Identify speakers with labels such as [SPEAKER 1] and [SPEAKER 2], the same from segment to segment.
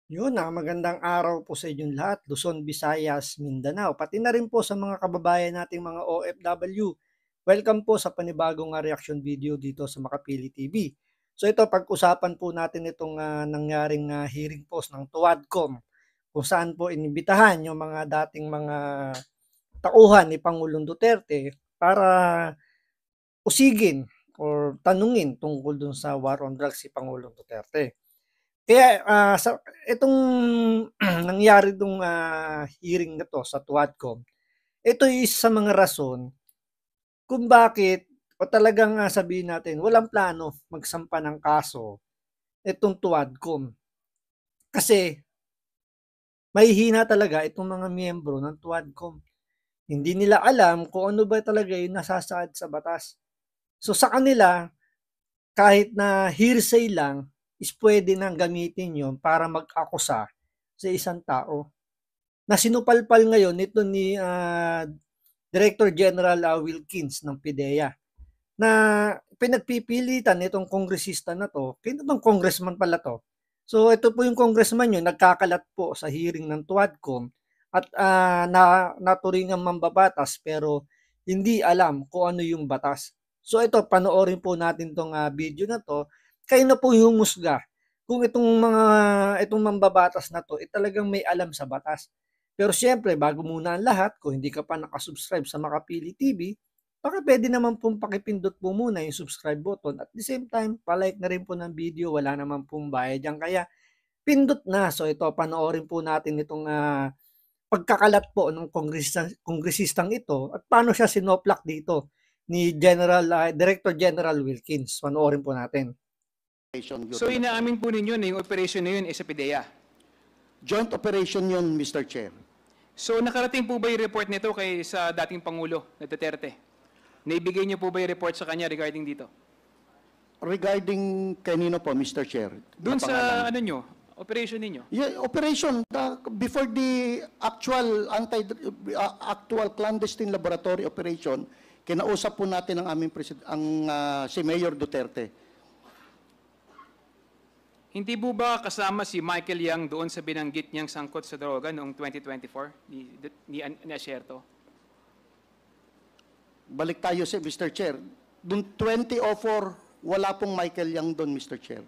[SPEAKER 1] Magandang araw po sa inyong lahat, Luzon, Visayas, Mindanao, pati na rin po sa mga kababayan nating mga OFW. Welcome po sa panibagong reaction video dito sa Makapili TV. So ito, pag-usapan po natin itong nangyaring hearing post ng TUADCOM kung saan po inibitahan yung mga dating mga tauhan ni Pangulong Duterte para usigin or tanungin tungkol dun sa war on drugs si Pangulong Duterte. Kaya, sa itong nangyari nung, hearing na 'to sa TUADCOM, ito is sa mga rason kung bakit o talagang, sabihin natin walang plano magsampa ng kaso itong TUADCOM. Kasi mahihina talaga itong mga miyembro ng TUADCOM. Hindi nila alam kung ano ba talaga yung nasasaad sa batas. So, sa kanila kahit na hearsay lang is puwede nang gamitin yon para mag-akusa sa isang tao. Na sinupalpal ngayon nito ni Director General Wilkins ng PIDEA na pinagpipilitan nitong kongresista na to, kino bang congressman pala to. So ito po yung congressman yun, nagkakalat po sa hearing ng TUADCOM at naturingang mambabatas pero hindi alam kung ano yung batas. So ito, panoorin po natin tong video na to. Kayo na po yung musga kung itong mambabatas na to talagang may alam sa batas. Pero siyempre, bago muna ang lahat, kung hindi ka pa nakasubscribe sa Makapili TV, baka pwede naman pong pakipindot po muna yung subscribe button. At the same time, palike na rin po ng video. Wala naman pong bayad yan. Kaya pindot na. So ito, panoorin po natin itong pagkakalat po ng kongresistang ito at paano siya sinoplak dito ni Director General Wilkins. Panoorin po natin.
[SPEAKER 2] So inaamin po ninyo na yung operation na yun sa PIDEA?
[SPEAKER 3] Joint operation yun, Mr. Chair.
[SPEAKER 2] So nakarating po ba yung report nito kay sa dating Pangulo na Duterte? Naibigay niyo po ba yung report sa kanya regarding dito?
[SPEAKER 3] Regarding kanino po, Mr. Chair?
[SPEAKER 2] Doon sa ano nyo, operation ninyo?
[SPEAKER 3] Yeah, operation, before the actual actual clandestine laboratory operation, kinausap po natin ang aming si Mayor Duterte.
[SPEAKER 2] Hindi po ba kasama si Michael Yang doon sa binanggit niyang sangkot sa droga noong 2024 ni Asierto?
[SPEAKER 3] Balik tayo sa Mr. Chair. Doon 2004, wala pong Michael Yang doon, Mr. Chair.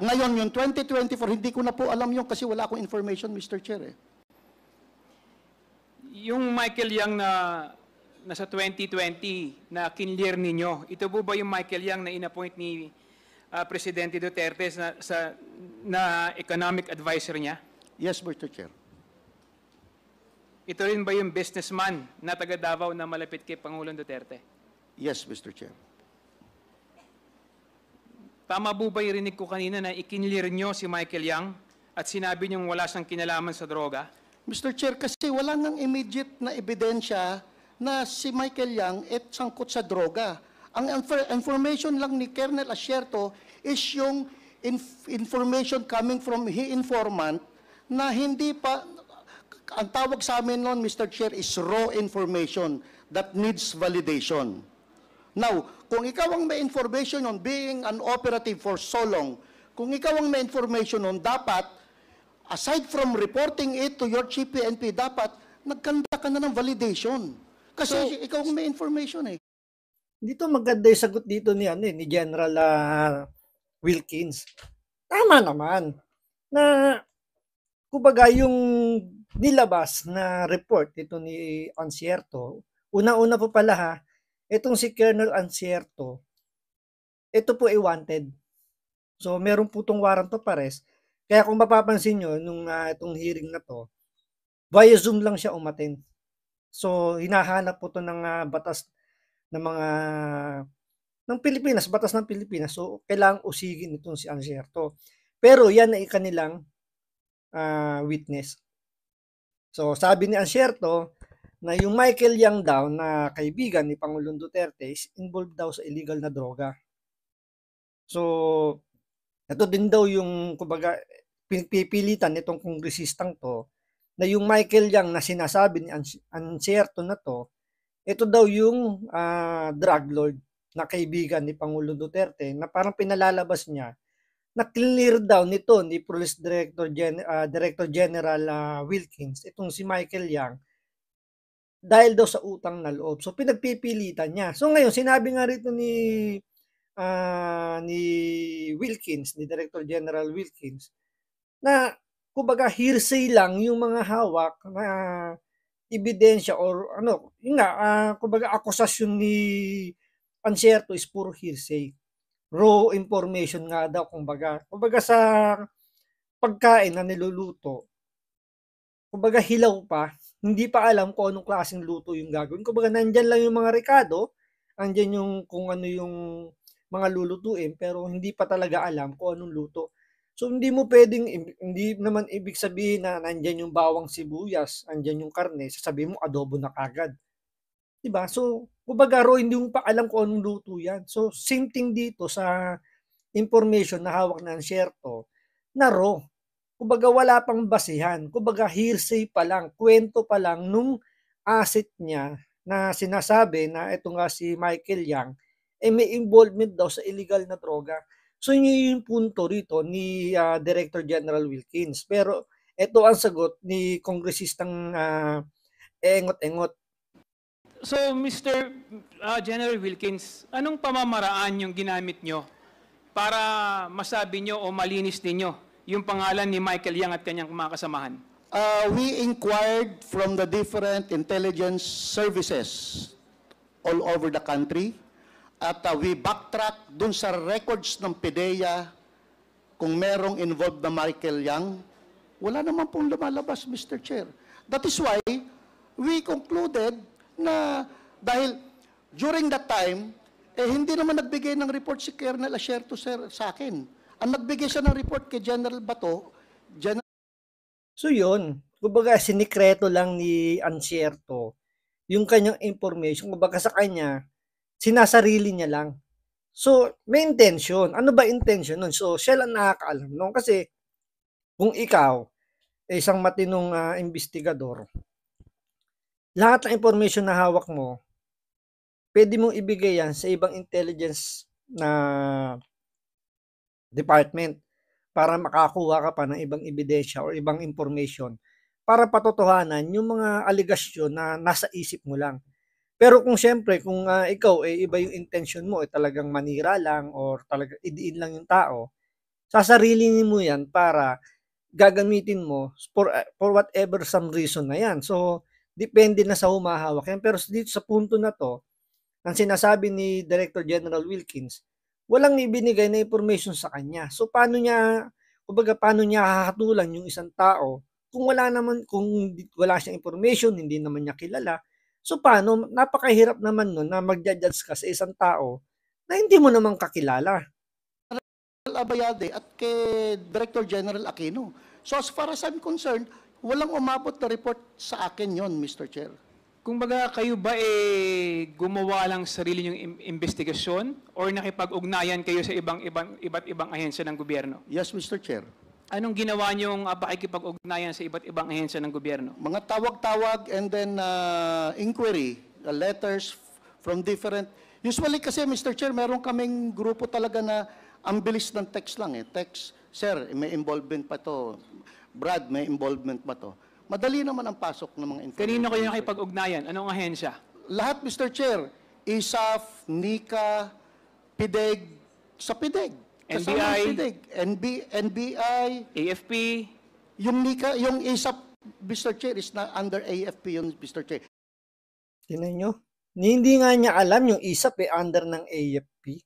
[SPEAKER 3] Ngayon, yung 2024, hindi ko na po alam yung kasi wala akong information, Mr. Chair.
[SPEAKER 2] Yung Michael Yang na nasa 2020 na kinlear ninyo, ito po ba yung Michael Yang na inappoint ni Presidente Duterte na economic advisor niya?
[SPEAKER 3] Yes, Mr. Chair.
[SPEAKER 2] Ito rin ba yung businessman na taga Davao na malapit kay Pangulong Duterte?
[SPEAKER 3] Yes, Mr. Chair.
[SPEAKER 2] Tama po ba yung rinig ko kanina na ikinlear nyo si Michael Yang at sinabi niyong wala siyang kinalaman sa droga?
[SPEAKER 3] Mr. Chair, kasi wala nang immediate na ebidensya na si Michael Yang sangkot sa droga. Ang information lang ni Colonel Asierto is yung information coming from informant na hindi pa, ang tawag sa amin noon, Mr. Chair, is raw information that needs validation. Now, kung ikaw ang may information on being an operative for so long, kung ikaw ang may information on dapat, aside from reporting it to your chief PNP, dapat nagkanda ka na ng validation. Kasi so, ikaw ang may information
[SPEAKER 1] Dito maganda yung sagot dito ni General Wilkins. Tama naman na kumbaga yung nilabas na report ito ni Ansierto. Una-una po pala itong si Colonel Ansierto, ito po ay wanted. So meron po itong warrant of arrest. Kaya kung mapapansin nyo, nung itong hearing na to, via Zoom lang siya umattend. So hinahanap po ito ng batas ng Pilipinas, batas ng Pilipinas. So, kailangang usigin itong si Ansierto. Pero yan ay kanilang witness. So, sabi ni Ansierto na yung Michael Yang daw na kaibigan ni Pangulong Duterte is involved daw sa illegal na droga. So, ito din daw yung kumbaga pinipilitan nitong kongresistang to na yung Michael Yang na sinasabi ni Ansierto na to, ito daw yung drug lord na kaibigan ni Pangulo Duterte na parang pinalalabas niya na-clear daw nito ni Police Director General Wilkins, itong si Michael Yang, dahil daw sa utang na loob. So pinagpipilitan niya. So ngayon, sinabi nga rito ni Wilkins, ni Director General Wilkins, na kumbaga hearsay lang yung mga hawak na ebidensya or ano, yun nga, kumbaga akusasyon ni Ancierto is puro hearsay. Raw information nga daw, kumbaga. Kumbaga sa pagkain na niluluto, kumbaga hilaw pa, hindi pa alam kung anong klaseng luto yung gagawin. Kumbaga nandyan lang yung mga rekado, andyan yung kung ano yung mga lulutuin, pero hindi pa talaga alam kung anong luto. So hindi mo pwedeng, hindi naman ibig sabihin na nandyan yung bawang sibuyas, andyan yung karne, sasabihin mo adobo na kagad. Diba? So, kumbaga raw, hindi mo pa alam kung anong luto yan. So, same thing dito sa information na hawak na Ancierto, na raw. Kumbaga wala pang basihan. Kumbaga hearsay pa lang, kwento pa lang nung asset niya na sinasabi na ito nga si Michael Yang, may involvement daw sa illegal na droga. So yun yung punto rito ni Director General Wilkins. Pero ito ang sagot ni Kongresistang Engot-Engot.
[SPEAKER 2] So, Mr. General Wilkins, anong pamamaraan yung ginamit nyo para masabi nyo o malinis ninyo yung pangalan ni Michael Yang at kanyang mga kasamahan?
[SPEAKER 3] We inquired from the different intelligence services all over the country at we backtrack dun sa records ng PDEA kung merong involved na Michael Yang. Wala naman pong lumalabas, Mr. Chair. That is why we concluded na dahil during that time, hindi naman nagbigay ng report si Colonel Acerto, sir, sa akin. Ang nagbigay siya ng report kay General Bato.
[SPEAKER 1] So yun, kumbaga sinikreto lang ni Ancierto yung kanyang information. Kumbaga sa kanya, sinasarili niya lang. So, may intention. Ano ba intention nun? So, siya lang nakakaalam nun. Kasi, kung ikaw, isang matinong investigador, lahat ng information na hawak mo, pwede mong ibigay yan sa ibang intelligence na department para makakuha ka pa ng ibang ebidensya or ibang information para patotohanan yung mga aligasyon na nasa isip mo lang. Pero kung siyempre, kung ikaw iba yung intention mo, talagang manira lang or talagang idiin lang yung tao, sasarilin mo yan para gagamitin mo for whatever some reason na yan. So, depende na sa humahawak yan. Pero dito sa punto na to, ang sinasabi ni Director General Wilkins, walang ibinigay na information sa kanya. So, paano niya hahatulan yung isang tao kung wala siyang information, hindi naman niya kilala. So, paano? Napakahirap naman nun na mag-judge ka sa isang tao na hindi mo naman kakilala.
[SPEAKER 3] Abayade at kay Director General Aquino. So as far as I'm concerned, walang umabot na report sa akin yon, Mr. Chair.
[SPEAKER 2] Kung baga kayo ba gumawa lang sarili nyong investigasyon or nakipag-ugnayan kayo sa iba't ibang ahensya ng gobyerno?
[SPEAKER 3] Yes, Mr. Chair.
[SPEAKER 2] Anong ginawa nyong pakikipag-ugnayan sa iba't ibang ahensya ng gobyerno?
[SPEAKER 3] Mga tawag-tawag and then inquiry, letters from different... Usually kasi, Mr. Chair, meron kaming grupo talaga na ang bilis ng text lang Text, sir, may involvement pa to. Brad, may involvement pa to. Madali naman ang pasok ng mga information.
[SPEAKER 2] Kanino kayo nakipag-ugnayan? Anong ahensya?
[SPEAKER 3] Lahat, Mr. Chair. ISAF, NICA, PIDEG, sa PIDEG. Kasama
[SPEAKER 2] NBI,
[SPEAKER 3] ang PIDEG. NBI,
[SPEAKER 2] AFP,
[SPEAKER 3] yung NICA, yung ISAF, Mr. Chair, is na under AFP yun, Mr. Chair.
[SPEAKER 1] Tingnan nyo. Hindi nga niya alam yung ISAP under ng AFP.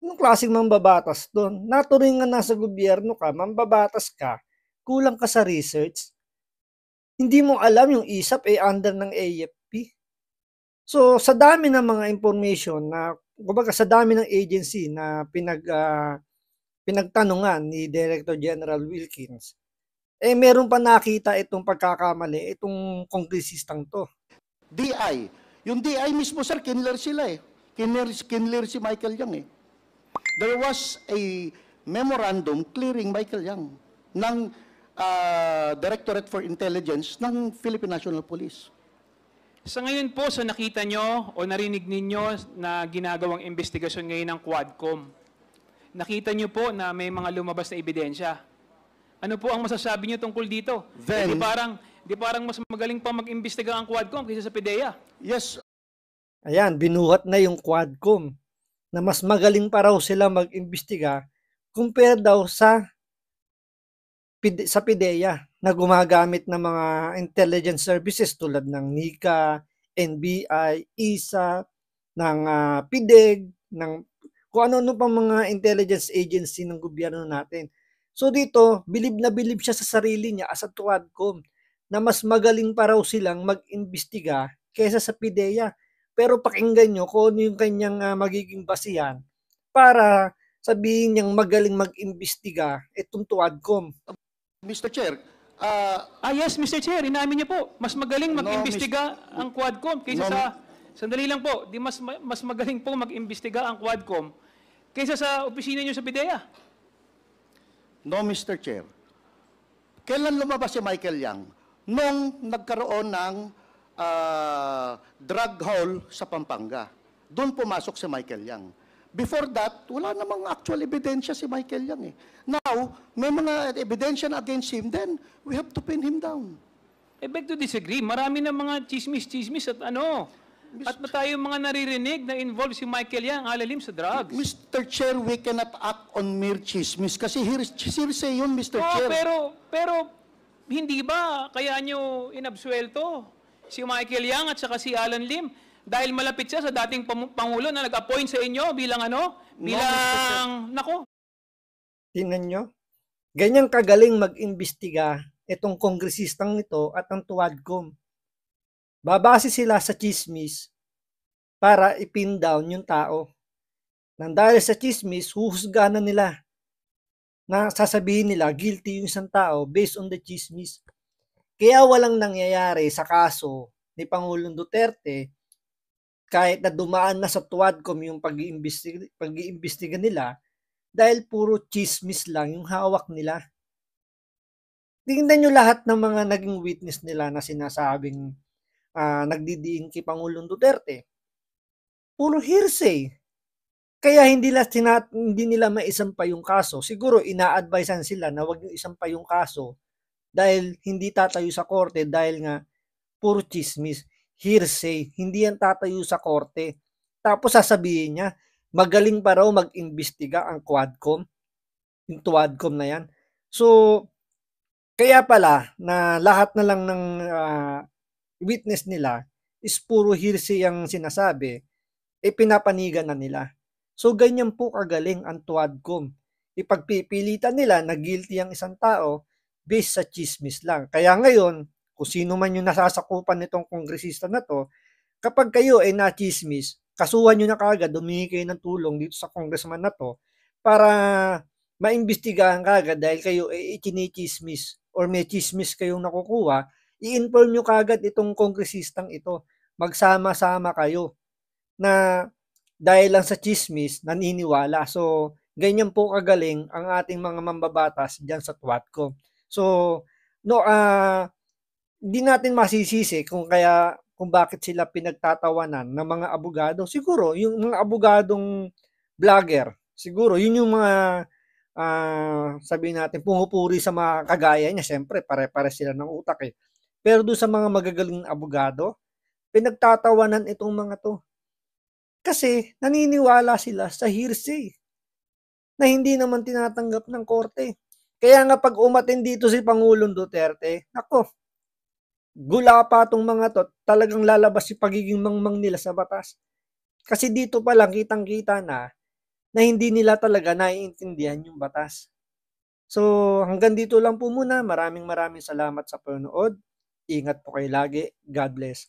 [SPEAKER 1] Anong klaseng mambabatas doon? Naturingan nasa gobyerno ka, mambabatas ka, kulang ka sa research, hindi mo alam yung ISAP under ng AFP. So, sa dami ng mga information na, kumbaga sa dami ng agency na pinagtanungan ni Director General Wilkins, meron pa nakita itong pagkakamali, itong kongresistang to.
[SPEAKER 3] DI. Yung DI mismo, sir, kinler sila Kinler si Michael Yang There was a memorandum clearing Michael Yang ng Directorate for Intelligence ng Philippine National Police.
[SPEAKER 2] Sa ngayon po, sa nakita nyo o narinig ninyo na ginagawang investigasyon ngayon ng Quadcom, nakita niyo po na may mga lumabas na ebidensya. Ano po ang masasabi niyo tungkol dito?
[SPEAKER 3] Then-
[SPEAKER 2] Di parang mas magaling pa mag-imbestiga ang Quadcom kaysa sa PIDEA.
[SPEAKER 3] Yes,
[SPEAKER 1] Ayan, binuhat na yung Quadcom na mas magaling pa raw sila mag-imbestiga compare daw sa PIDEA na gumagamit ng mga intelligence services tulad ng NICA, NBI, ISA, ng PIDEG, ng kung ano-ano pang mga intelligence agency ng gobyerno natin. So dito, bilib na bilib siya sa sarili niya as a Quadcom na mas magaling pa raw silang mag-imbestiga kaysa sa PIDEA. Pero pakinggan nyo kung ano yung kanyang magiging basihan para sabihin niyang magaling mag-imbestiga itong Quadcom.
[SPEAKER 3] Mr. Chair,
[SPEAKER 2] Yes, Mr. Chair, inamin niyo po, mas magaling mag-imbestiga ang Quadcom kaysa
[SPEAKER 3] No,
[SPEAKER 2] sa... Sandali lang po, di mas magaling po mag-imbestiga ang Quadcom kaysa sa opisina niyo sa PIDEA.
[SPEAKER 3] no, Mr. Chair. Kailan lumabas si Michael Yang? Nung nagkaroon ng drug haul sa Pampanga. Doon pumasok si Michael Yang. Before that, wala namang actual ebidensya si Michael Yang eh. Now, may mga ebidensya na against him, then we have to pin him down.
[SPEAKER 2] I beg to disagree. Marami na mga chismis at ano. At ba tayo mga naririnig na involved si Michael Yang alalim sa drugs?
[SPEAKER 3] Mr. Chair, we cannot act on mere chismis kasi hearsay yun, Mr.
[SPEAKER 2] Oo,
[SPEAKER 3] Chair.
[SPEAKER 2] pero hindi ba kaya nyo inabsuelto si Michael Yang at saka si Alan Lim dahil malapit siya sa dating Pangulo na nag-appoint sa inyo bilang ano? Bilang, nako,
[SPEAKER 1] Tingnan nyo, ganyang kagaling mag-imbestiga itong kongresistang ito at ang Quadcom. Babase sila sa chismis para ipin down yung tao. Nang dahil sa chismis, huhusgahan na nila na sasabihin nila guilty yung isang tao based on the chismis. Kaya walang nangyayari sa kaso ni Pangulong Duterte kahit na dumaan na sa Quadcom yung pag-iimbestiga nila dahil puro chismis lang yung hawak nila. Tingnan nyo lahat ng mga naging witness nila na sinasabing nagdidiin kay Pangulong Duterte. Puro hearsay. Kaya hindi nila maisampa yung kaso. Siguro ina-advisean sila na wag yung isampa yung kaso dahil hindi tatayo sa korte dahil nga puro chismis, hearsay, hindi yan tatayo sa korte. Tapos sasabihin niya, magaling pa raw mag-imbestiga ang Quadcom, yung Quadcom na yan. So, kaya pala na lahat na lang ng witness nila is puro hearsay ang sinasabi, pinapanigan na nila. So, ganyan po kagaling ang Quadcom. Ipagpipilitan nila na guilty ang isang tao based sa chismis lang. Kaya ngayon, kung sino man yung nasasakupan nitong kongresista na to, kapag kayo ay na-chismis, kasuhan nyo na kagad, humingi kayo ng tulong dito sa congressman na to para maimbestigahan kagad dahil kayo ay ichinichismis or may chismis kayong nakukuha, i-inform nyo kagad itong kongresistang ito. Magsama-sama kayo na dahil lang sa chismis, naniniwala. So, ganyan po kagaling ang ating mga mambabatas dyan sa Quadcom. So, no, di natin masisisi kung bakit sila pinagtatawanan ng mga abogado. Siguro, yung mga abogadong vlogger, siguro, yun yung mga sabihin natin, pumupuri sa mga kagaya niya. Siyempre, pare-pare sila ng utak eh. Pero doon sa mga magagaling abogado, pinagtatawanan itong mga to. Kasi naniniwala sila sa hearsay na hindi naman tinatanggap ng korte. Kaya nga pag umatin dito si Pangulong Duterte, nako, gula pa itong mga to, talagang lalabas yung pagiging mangmang nila sa batas. Kasi dito pa lang kitang-kita na hindi nila talaga naiintindihan yung batas. So hanggang dito lang po muna. Maraming salamat sa panonood. Ingat po kayo lagi. God bless.